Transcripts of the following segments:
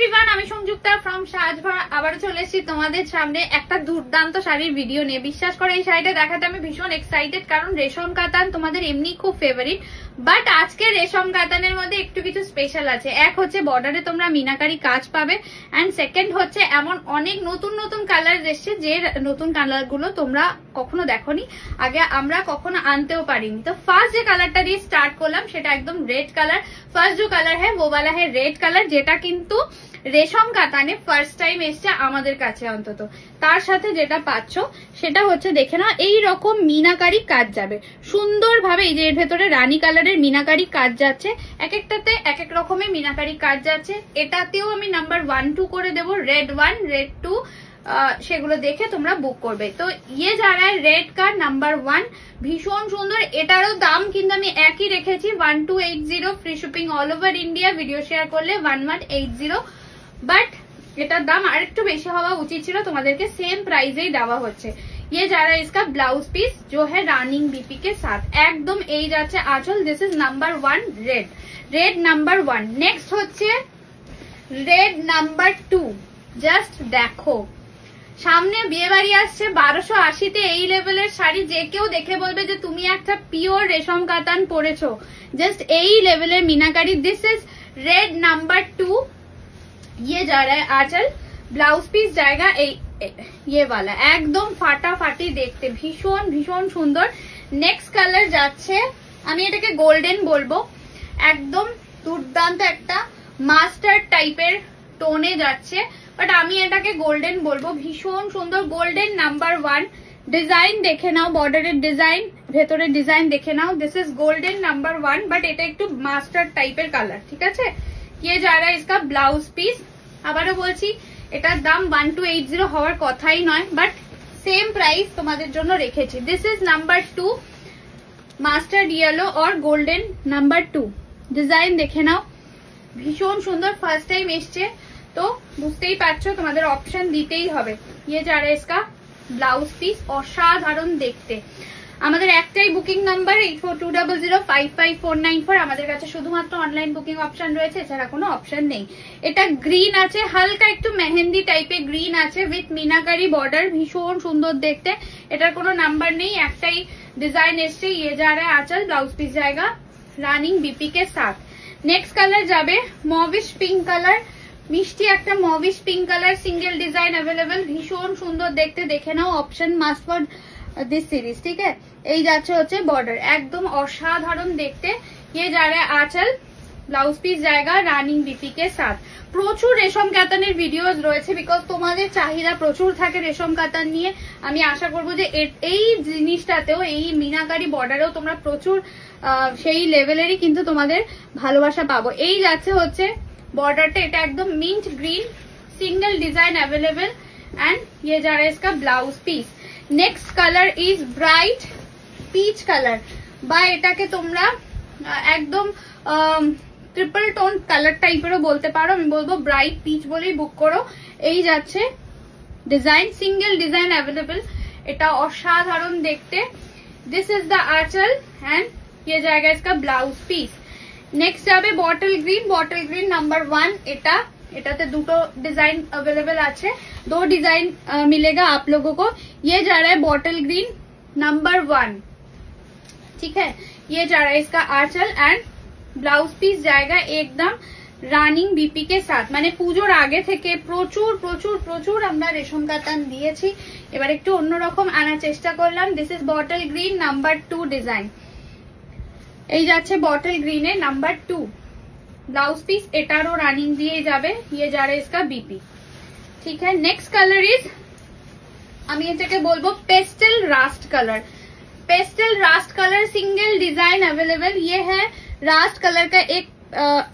Everyone, আমি Sanjukta from সাজভরা আবার চলে এসেছি তোমাদের সামনে একটা দুর্দান্ত শাড়ির ভিডিও নিয়ে। বিশ্বাস করে এই শাড়িটা দেখাতে আমি ভীষণ এক্সাইটেড, কারণ রেশম কাতান তোমাদের এমনি খুব ফেভারিট, বাট আজকে রেশম কাতানের মধ্যে একটু কিছু স্পেশাল আছে। এক হচ্ছে বর্ডারে তোমরা মিনাকারি কাজ পাবে, অ্যান্ড সেকেন্ড হচ্ছে এমন অনেক নতুন নতুন কালার এসছে যে নতুন কালার গুলো তোমরা কখনো দেখোনি, আগে আমরা কখনো আনতেও পারিনি। তো ফার্স্ট যে কালারটা দিয়ে স্টার্ট করলাম সেটা একদম রেড কালার। ফার্স্ট जो कलर है वो वाला है रेड कलर, যেটা কিন্তু রেশম কাতানে ফার্স্ট টাইম এসছে আমাদের কাছে। অন্তত তার সাথে যেটা পাচ্ছ সেটা হচ্ছে দেখে না, এই রকম মিনাকারি কাজ যাবে সুন্দরভাবে। এই যে এর ভেতরে রানী কালারের মিনাকারি কাজ যাচ্ছে, এক একটাতে এক এক রকমের মিনাকারি কাজ যাচ্ছে। এটাতেও আমি নাম্বার 1 2 করে দেবো, রেড 1 রেড 2, সেগুলো দেখে তোমরা বুক করবে। তো ইয়ে যারা রেড কার নাম্বার 1 ভীষণ সুন্দর। এটারও দাম কিন্তু আমি একই রেখেছি 1280, free shipping all over India. Video share করলে 1180, বাট এটার দাম আরেকটু বেশি হওয়া উচিত ছিল, তোমাদেরকে সেম প্রাইসেই দেওয়া হচ্ছে। ये जा रहा है इसका ब्लाउज पीस जो है रनिंग बीपी के साथ, एकदम এই যাচ্ছে আঁচল। This is number 1 red, red number 1। Next হচ্ছে रेड नंबर 2। জাস্ট দেখো, সামনে বিয়ে বাড়ি আসছে, 1280-তে এই লেভেলের শাড়ি যে কেউ দেখে বলবে যে তুমি একটা পিওর রেশম কাতান পরেছো। জাস্ট এই লেভেলের meenakari. This is red number 2। ये जा रहा है आंचल, ब्लाउज पीस जाएगा ये वाला, একদম ফাটাফাটি দেখতে, ভীষণ ভীষণ সুন্দর। নেক্সট কালার যাচ্ছে, আমি এটাকে গোল্ডেন বলবো, একদম দুর্দান্ত একটা মাস্টার্ড টাইপের টোনে যাচ্ছে, বাট আমি এটাকে গোল্ডেন বলবো। ভীষণ সুন্দর গোল্ডেন নাম্বার 1। ডিজাইন দেখে নাও, বর্ডারের ডিজাইন, ভেতরের ডিজাইন দেখে নাও। This is golden number 1, but এটা একটু মাস্টার্ড টাইপের কালার, ঠিক আছে। ये जा रहा है इसका ब्लाउज पीस। আবারও বলছি এটার দাম 1280 হওয়ার কথাই নয়, বাট সেম প্রাইস তোমাদের জন্য রেখেছি। This is number 2, mustard yellow और গোল্ডেন নাম্বার 2। ডিজাইন দেখে নাও, ভীষণ সুন্দর। ফার্স্ট টাইম এসছে তো বুঝতেই পারছো, তোমাদের অপশন দিতেই হবে। ये जा रहा है इसका ব্লাউজ পিস, অসাধারণ দেখতে। আমাদের একটাই বুকিং নাম্বার 8420055494। আমাদের কাছে শুধুমাত্র অনলাইন বুকিং অপশন রয়েছে, এছাড়া কোনো অপশন নেই। এটা গ্রিন আছে, হালকা একটু মেহেন্দি টাইপের গ্রিন আছে উইথ মিনাকারি বর্ডার, ভীষণ সুন্দর দেখতে। এটার কোনো নাম্বার নেই, একটাই ডিজাইন এসছে। ये जा रहा है आंचल, ब्लाउज पीस जाएगा रनिंग बीपी के साथ। नेक्स्ट कलर যাবে মভিশ পিঙ্ক কালার, মিষ্টি একটা mauvish pink colour, single design available, ভীষণ সুন্দর দেখতে। দেখে নাও, option must for this series, ठीक है। এই যাচ্ছে হচ্ছে বর্ডার, একদম অসাধারণ দেখতে। ये जा रहा है आंचल, ব্লাউজ পিস জায়গা রানিং বিপি কে সাথ। প্রচুর রেশম কাতানের ভিডিওস রয়েছে, বিকজ তোমাদের চাহিদা প্রচুর থাকে রেশম কাতান নিয়ে। আমি আশা করবো যে এই জিনিসটাতেও, এই মিনাকারি বর্ডারেও তোমরা প্রচুর সেই লেভেলেরই কিন্তু তোমাদের ভালোবাসা পাবো। এই যাচ্ছে হচ্ছে বর্ডারটা, এটা একদম mint green, single design available, and ये जा रहा है इसका blouse piece. Next colour is bright peach colour, বা এটাকে তোমরা একদম ট্রিপল টোন কালার টাইপেরও বলতে পারো। আমি বলবো ব্রাইট পিচ বলেই বুক করো। এই যাচ্ছে ডিজাইন, সিঙ্গেল ডিজাইন অ্যাভেলেবেল, এটা অসাধারণ দেখতে। দিস ইজ দ্য আঁচল এন্ড ये जाएगा इसका ব্লাউজ পিস। নেক্সট যাবে bottle green, bottle green number 1। এটাতে দুটো ডিজাइन अवेलेबल আছে, 2 डिजाइन मिलेगा आप लोगों को। ये जा रहा है बॉटल ग्रीन नंबर 1, ठीक है। ये जा रहा है इसका आंचल एंड ब्लाउज पीस जाएगा एकदम রানিং বিপি কে সাথ। মানে পুজোর আগে থেকে প্রচুর প্রচুর প্রচুর আমরা রেশম কাতান দিয়েছি, এবার একটু অন্যরকম আনার চেষ্টা করলাম। This is bottle green number 2 design. এই যাচ্ছে বটল গ্রিনের নাম্বার 2 ব্লাউজ পিস, এটারও রানিং দিয়ে যাবে। ये जा रहा है इसका बीपी, ठीक है। नेक्स्ट कलर इज, আমি এটাকে বলবো pastel Rust colour. Pastel Rust colour single design available. ये है रास्ट कलर का एक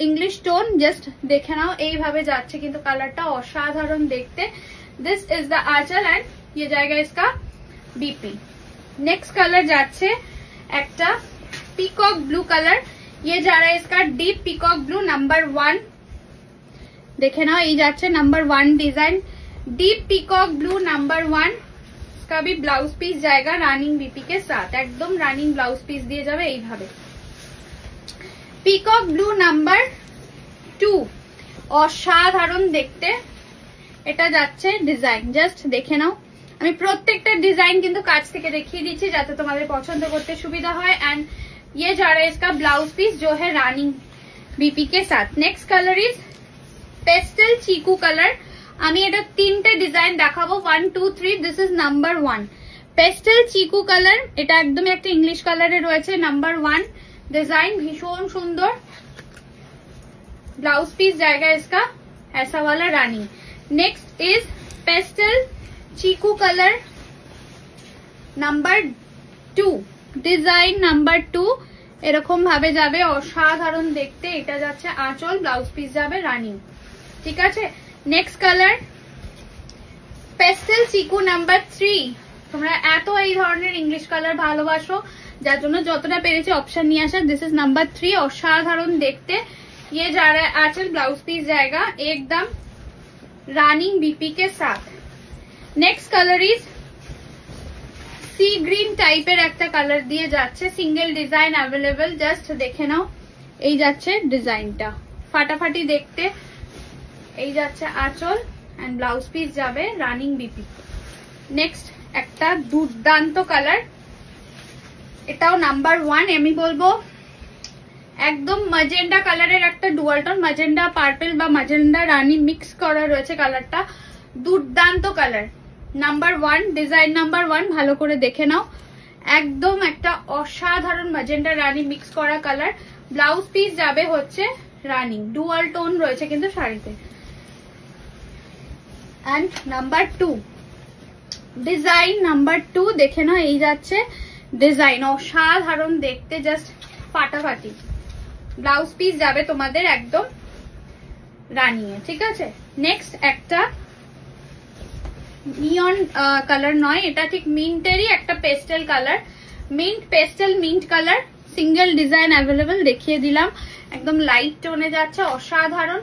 इंग्लिश टोन। जस्ट দেখে নাও, এইভাবে যাচ্ছে কিন্তু কালারটা অসাধারণ দেখতে। This is the aanchal and ये जाएगा इसका बीपी। नेक्स्ट कलर যাচ্ছে একটা পিকক ব্লু কালার। ये जा रहा है इसका डीप पिकॉक ब्लू नंबर 1। देखे ना, ये যাচ্ছে number 1 design, deep peacock blue number 1। इसका भी ब्लाउज पीस जाएगा रनिंग बीपी के साथ, एकदम रनिंग ब्लाउज पीस दिए যাবে এইভাবে। পিকক ব্লু নাম্বার 2, অসাধারণ দেখতে। এটা যাচ্ছে ডিজাইন, জাস্ট দেখে নাও। আমি প্রত্যেকটা ডিজাইন কিন্তু কাছ থেকে দেখিয়ে দিচ্ছি যাতে তোমাদের পছন্দ করতে সুবিধা হয়। एंड ये जा रहा है इसका ब्लाउज पीस जो है रानी बीपी के साथ। Next colour is pastel chikoo colour. আমি এটা তিনটে ডিজাইন দেখাবো, 1 2 3। This is number 1 pastel chikoo colour. এটা একদম একটা ইংলিশ কালারে রয়েছে। নাম্বার 1 डिजाइन भीषण सुंदर। ब्लाउज पीस जाएगा इसका ऐसा वाला रानी। Next is pastel chikoo colour number 2 design number 2 এরকম ভাবে যাবে, অসাধারণ দেখতে। এটা যাচ্ছে আঁচল, ব্লাউজ পিস যাবে রানী, ঠিক আছে। নেক্সট কালার পেস্টেল চিকু নাম্বার 3। তোমরা এত এই ধরনের ইংলিশ কালার ভালোবাসো, যার জন্য যতটা পেরেছি অপশন নিয়ে আসা। दिस इज नंबर 3, অসাধারণ দেখতে। ये जा रहा है आंचल, ब्लाउज पीस जाएगा एकदम रानी बीपी के साथ। Next colour is sea green टाइपेर একটা কালার দিয়ে যাচ্ছে। সিঙ্গেল ডিজাইন अवेलेबल, জাস্ট দেখে নাও। এই যাচ্ছে ডিজাইনটা ফাটাফাটি দেখতে। এই যাচ্ছে আঁচল এন্ড ব্লাউজ পিস যাবে রানিং বিপি। নেক্সট একটা দুর্দান্ত কালার, এটাও নাম্বার 1। আমি বলবো একদম ম্যাজেন্ডা কালারের একটা ডুয়াল টোন, ম্যাজেন্ডা পার্পল বা ম্যাজেন্ডা রানী মিক্স করা রয়েছে কালারটা। দুর্দান্ত কালার, নাম্বার 1 ডিজাইন নাম্বার 1। ভালো করে দেখে নাও, একদম একটা অসাধারণ ম্যাজেন্ডা রানী মিক্স করা কালার। ব্লাউজ পিস যাবে হচ্ছে রানী, ডুয়াল টোন রয়েছে কিন্তু শাড়িতে। এন্ড নাম্বার 2 ডিজাইন নাম্বার 2 দেখে নাও। এই যাচ্ছে ডিজাইন, অসাধারণ দেখতে, জাস্ট ফাটাফাটি। ব্লাউজ পিস যাবে তোমাদের একদম রানিয়ে, ঠিক আছে। নেক্সট একটা নিয়ন কালার নয়, এটা ঠিক মিন্টেরই একটা pastel colour, mint pastel mint colour. Single design available, দেখিয়ে দিলাম। একদম লাইট টোনে যাচ্ছে, অসাধারণ।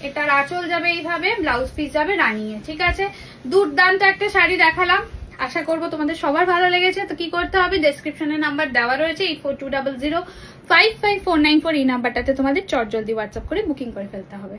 এটার আঁচল যাবে এইভাবে, ব্লাউজ পিস যাবে রানিয়ে, ঠিক আছে। দুর্দান্ত একটা শাড়ি দেখালাম, আশা করবো তোমাদের সবার ভালো লেগেছে। তো কি করতে হবে, ডেসক্রিপশনে নাম্বার দেওয়া রয়েছে 8420055494। এই নাম্বারটাতে তোমাদের চটজলদি হোয়াটসঅ্যাপ করে বুকিং করে ফেলতে হবে।